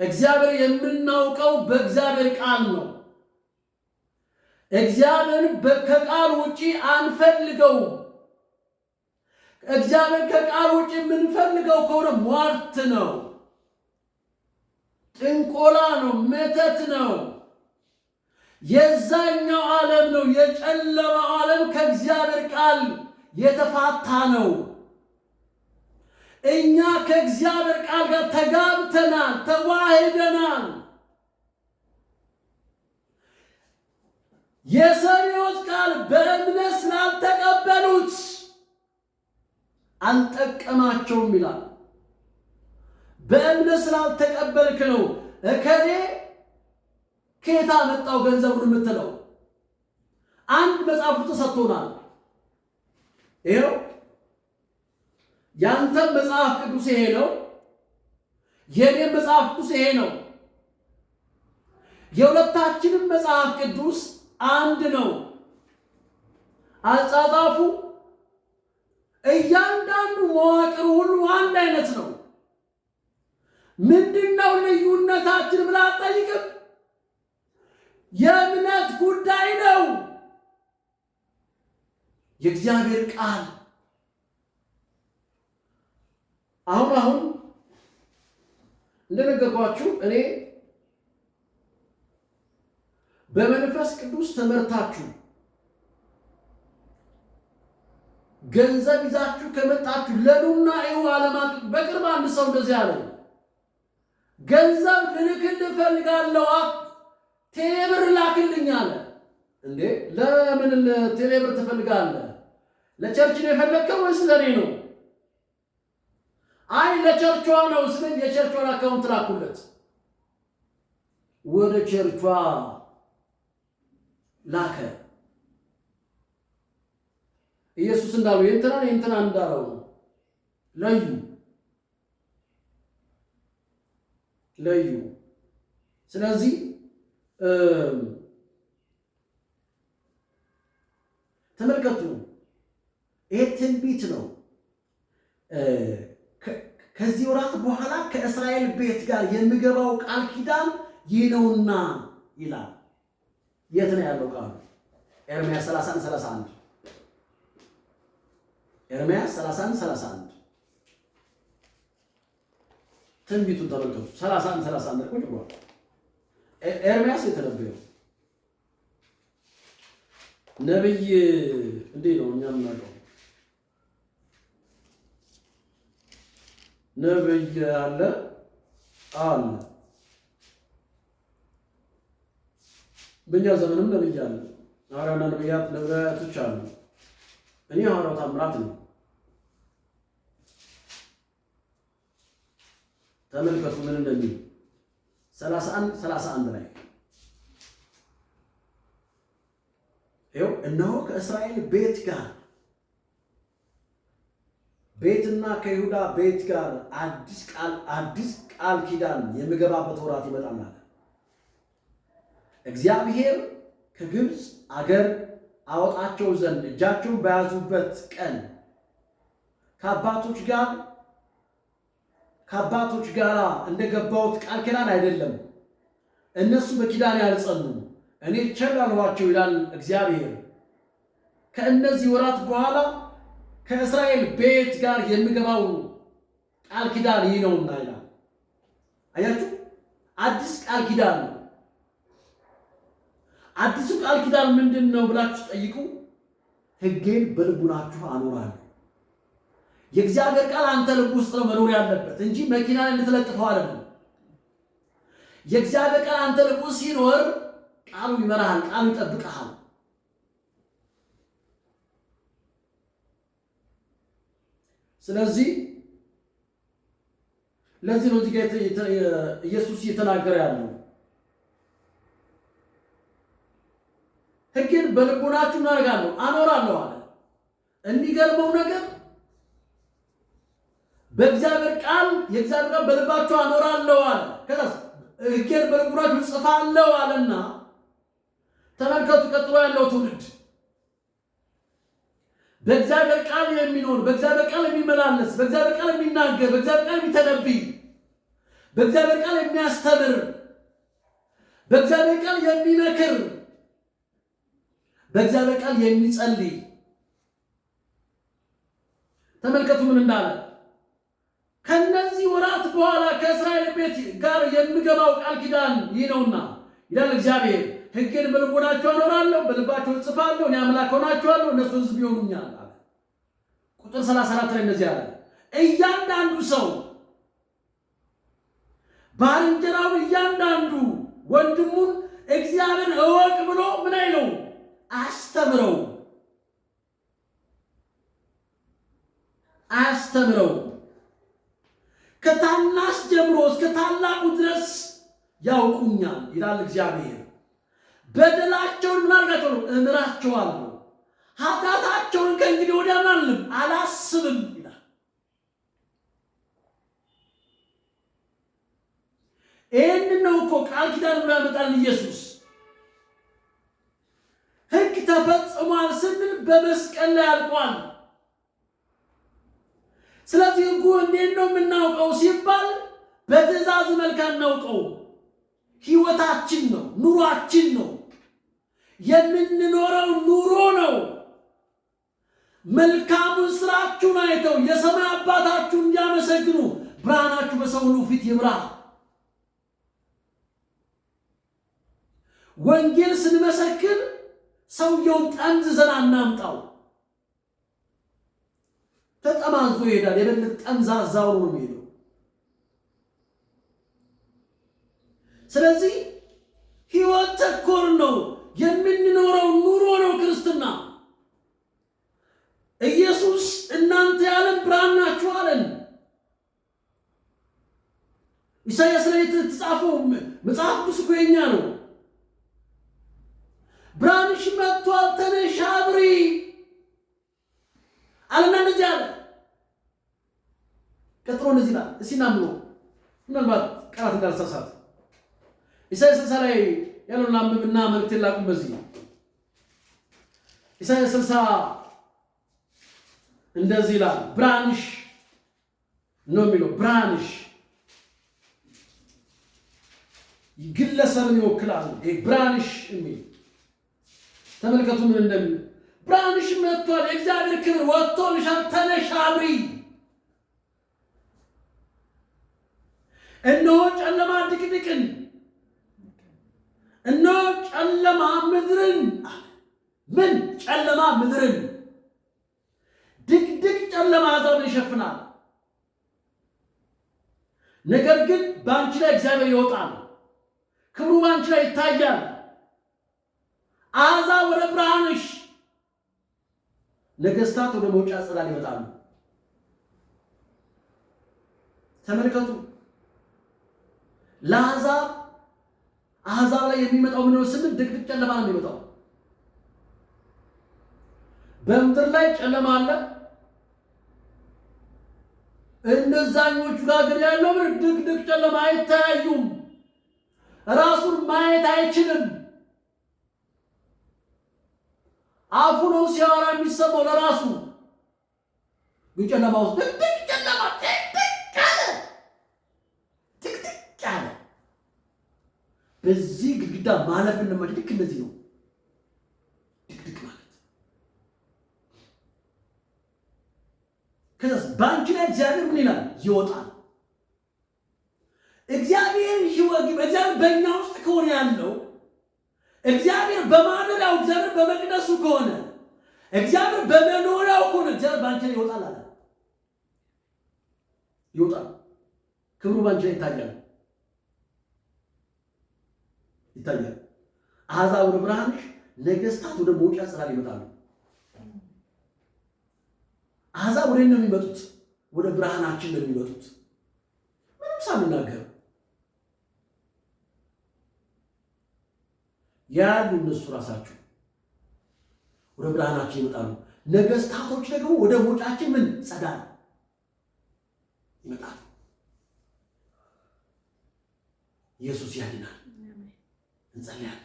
እግዚአብሔር የምናውቀው በእግዚአብሔር ቃል ነው። እግዚአብሔር ከቃል ውጪ አንፈልገው። እግዚአብሔር ከቃል ውጪ የምንፈልገው ከሆነ ሟርት ነው፣ ጥንቆላ ነው፣ መተት ነው፣ የዛኛው ዓለም ነው። የጨለማው ዓለም ከእግዚአብሔር ቃል የተፋታ ነው። እኛ ከእግዚአብሔር ቃል ጋር ተጋብተናል፣ ተዋህደናል። የሰሚዎች ቃል በእምነት ስላልተቀበሉት አልጠቀማቸውም ይላል። በእምነት ስላልተቀበልክ ነው እከሌ ከየት አመጣው ገንዘቡን የምትለው። አንድ መጽሐፍ ተሰጥቶናል። ይሄው ያንተም መጽሐፍ ቅዱስ ይሄ ነው፣ የኔም መጽሐፍ ቅዱስ ይሄ ነው። የሁለታችንም መጽሐፍ ቅዱስ አንድ ነው። አጻጻፉ እያንዳንዱ መዋቅሩ ሁሉ አንድ አይነት ነው። ምንድነው ልዩነታችን ብላ አትጠይቅም። የእምነት ጉዳይ ነው። የእግዚአብሔር ቃል አሁን እንደነገርኳችሁ እኔ በመንፈስ ቅዱስ ተመርታችሁ ገንዘብ ይዛችሁ ከመጣችሁ ለዱና እዩ ዓለማት በቅርብ አንድ ሰው እንደዚህ አለ። ገንዘብ ልልክልህ እፈልጋለሁ፣ ቴሌብር ላክልኝ አለ። እንዴ ለምን ቴሌብር ትፈልጋለህ? ለቸርች ነው የፈለግከው ወይስ ለኔ ነው? አይ ለቸርቿ ነው። ስለዚህ የቸርቿን አካውንት ላኩለት። ወደ ቸርቿ ላከ። ኢየሱስ እንዳለው የእንትና እንዳለው ለዩ። ስለዚህ ተመልከቱ፣ ይሄ ትንቢት ነው። ከዚህ ወራት በኋላ ከእስራኤል ቤት ጋር የሚገባው ቃል ኪዳን ይህ ነውና ይላል። የት ነው ያለው ቃሉ? ኤርምያስ 31:31 ኤርምያስ 31:31 ትንቢቱን ተመልከቱ። 31:31 ቁጭ ብሏል። ኤርምያስ የተነበየው ነብይ እንዴ ነው። እኛ የምናውቀው ነብይ አለ። በእኛ ዘመንም ነብይ አለ። ሐዋርያና ነቢያቶች አሉ። እኔ ሐዋርያው ታምራት ነው። ተመልከቱ ምን እንደሚል 31:31 ላይ ይኸው እነሆ ከእስራኤል ቤት ጋር ቤትና ከይሁዳ ቤት ጋር አዲስ ቃል ኪዳን የሚገባበት ወራት ይመጣል። እግዚአብሔር ከግብፅ አገር አወጣቸው ዘንድ እጃቸውን በያዙበት ቀን ከአባቶች ጋር እንደገባሁት ቃል ኪዳን አይደለም። እነሱ በኪዳን ያልጸኑ እኔ ቸል አልኋቸው ይላል እግዚአብሔር። ከእነዚህ ወራት በኋላ ከእስራኤል ቤት ጋር የሚገባው ቃል ኪዳን ይህ ነውና ይላል። አያችሁ፣ አዲስ ቃል ኪዳን ነው። አዲሱ ቃል ኪዳን ምንድን ነው ብላችሁ ጠይቁ። ሕጌን በልቡናችሁ አኖራለሁ። የእግዚአብሔር ቃል አንተ ልብ ውስጥ ነው መኖር ያለበት እንጂ መኪና ላይ ልትለጥፈው አይደለም። የእግዚአብሔር ቃል አንተ ልብ ውስጥ ሲኖር ቃሉ ይመራሃል፣ ቃሉ ይጠብቅሃል። ስለዚህ ለዚህ ነው ኢየሱስ እየተናገረ ያለው ሕጌን በልቡናችሁ እናደርጋለሁ አኖራለሁ አለ። የሚገርመው ነገር በእግዚአብሔር ቃል የእግዚአብሔር ቃል በልባችሁ አኖራለሁ አለ። ከዛስ ሕጌን በልቡናችሁ ጽፋለሁ አለና ተመልከቱ፣ ቀጥሎ ያለው ትውልድ በእግዚአብሔር ቃል የሚኖር፣ በእግዚአብሔር ቃል የሚመላለስ፣ በእግዚአብሔር ቃል የሚናገር፣ በእግዚአብሔር ቃል የሚተነብይ፣ በእግዚአብሔር ቃል የሚያስተምር፣ በእግዚአብሔር ቃል የሚመክር፣ በእግዚአብሔር ቃል የሚጸልይ። ተመልከቱ ምን እንዳለ። ከነዚህ ወራት በኋላ ከእስራኤል ቤት ጋር የምገባው ቃል ኪዳን ይህ ነውና ይላል እግዚአብሔር፣ ሕጌን በልቦናቸው አኖራለሁ፣ በልባቸው እጽፋለሁ፣ እኔ አምላክ ሆናቸዋለሁ፣ እነሱ ሕዝብ ይሆኑኛል አለ። ቁጥር 34 ላይ እንደዚህ አለ። እያንዳንዱ ሰው ባልንጀራው እያንዳንዱ ወንድሙን እግዚአብሔርን እወቅ ብሎ ምን አይለው? አስተምረው አስተምረው። ከታናሽ ጀምሮ እስከ ታላቁ ድረስ ያውቁኛል ይላል እግዚአብሔር። በደላቸውን ምን አድርጋቸው ነው? እምራቸዋለሁ። ኃጢአታቸውን ከእንግዲህ ወዲያ ምናልም አላስብም ይላል። ይህንን ነው እኮ ቃል ኪዳን ብሎ ያመጣል ኢየሱስ። ሕግ ተፈጽሟል ስንል በመስቀል ላይ አልቋል። ስለዚህ ሕጉ እንዴት ነው የምናውቀው ሲባል በትእዛዝ መልክ አናውቀው። ሕይወታችን ነው፣ ኑሯችን ነው፣ የምንኖረው ኑሮ ነው። መልካሙን ስራችሁን አይተው የሰማይ አባታችሁ እንዲያመሰግኑ ብርሃናችሁ በሰው ሁሉ ፊት ይብራ። ወንጌል ስንመሰክር ሰውየውን ጠምዝዘን አናምጣው። ተጠማዝዞ ይሄዳል። የበለጠ ጠምዛዛው ነው የሚሄደው። ስለዚህ ሕይወት ተኮር ነው፣ የምንኖረው ኑሮ ነው ክርስትና። ኢየሱስ እናንተ የዓለም ብርሃን ናችሁ አለን። ኢሳይያስ ላይ የተጻፈው መጽሐፍ ቅዱስ እኮ የኛ ነው። ብርሃንሽ መጥቷል ተነሽ አብሪ አለና እንደዚህ አለ። ቀጥሎ እንደዚህ ይላል። እስኪ እናምኑ፣ ምናልባት ቃላት እንዳልሳሳት ኢሳይያስ 60 ላይ ያለውን አንብብና መልእክቴን ላቁም። በዚህ ኢሳይያስ 60 እንደዚህ ይላል። ብርሃንሽ ነው የሚለው። ብርሃንሽ ግለሰብን ይወክላል። ብርሃንሽ የሚል ተመልከቱ ምን እንደሚል። ብርሃንሽ መጥቷል፣ የእግዚአብሔር ክብር ወጥቶልሻል፣ ተነሽ አብሪ። እነሆ ጨለማ ድቅድቅን፣ እነሆ ጨለማ ምድርን። ምን ጨለማ ምድርን? ድቅድቅ ጨለማ አሕዛብን ይሸፍናል። ነገር ግን በአንቺ ላይ እግዚአብሔር ይወጣል፣ ክብሩ በአንቺ ላይ ይታያል። አሕዛብ ወደ ብርሃንሽ፣ ነገሥታት ወደ መውጫ ጽላል ይመጣሉ። ተመልከቱ። አሕዛብ ላይ የሚመጣው ምን ነው ስንል ድቅድቅ ጨለማ ነው የሚመጣው። በምድር ላይ ጨለማ አለ። እነዛኞቹ ጋር ግን ያለው ምን ድቅድቅ ጨለማ፣ አይተያዩም። ራሱን ማየት አይችልም። አፉ ነው ሲያወራ የሚሰማው ለራሱ፣ ግን ጨለማ ውስጥ ድቅድቅ ጨለማ ድቅድቅ አለ። በዚህ ግድግዳ ማለፍ እንደማች ልክ እንደዚህ ነው ድቅድቅ ማለት። ከዛስ በአንቺ ላይ እግዚአብሔር ምን ይላል? ይወጣል። እግዚአብሔር በእኛ ውስጥ ከሆነ ያለው እግዚአብሔር በማደሪያው፣ እግዚአብሔር በመቅደሱ ከሆነ፣ እግዚአብሔር በመኖሪያው ከሆነ እግዚአብሔር በአንቺ ላይ ይወጣል አለ። ይወጣል። ክብሩ በአንቺ ላይ ይታያል። አሕዛብ ወደ ብርሃንሽ፣ ነገሥታት ወደ መውጫ ጽላል ይመጣሉ። አሕዛብ ወደ ነው የሚመጡት? ወደ ብርሃናችን ነው የሚመጡት። ምንም ሳንናገር ያሉ እነሱ ራሳቸው ወደ ብርሃናችን ይመጣሉ። ነገሥታቶች ደግሞ ወደ መውጫችን ምን ጸዳል ይመጣሉ። ኢየሱስ ያድናል። እንጸልያለን።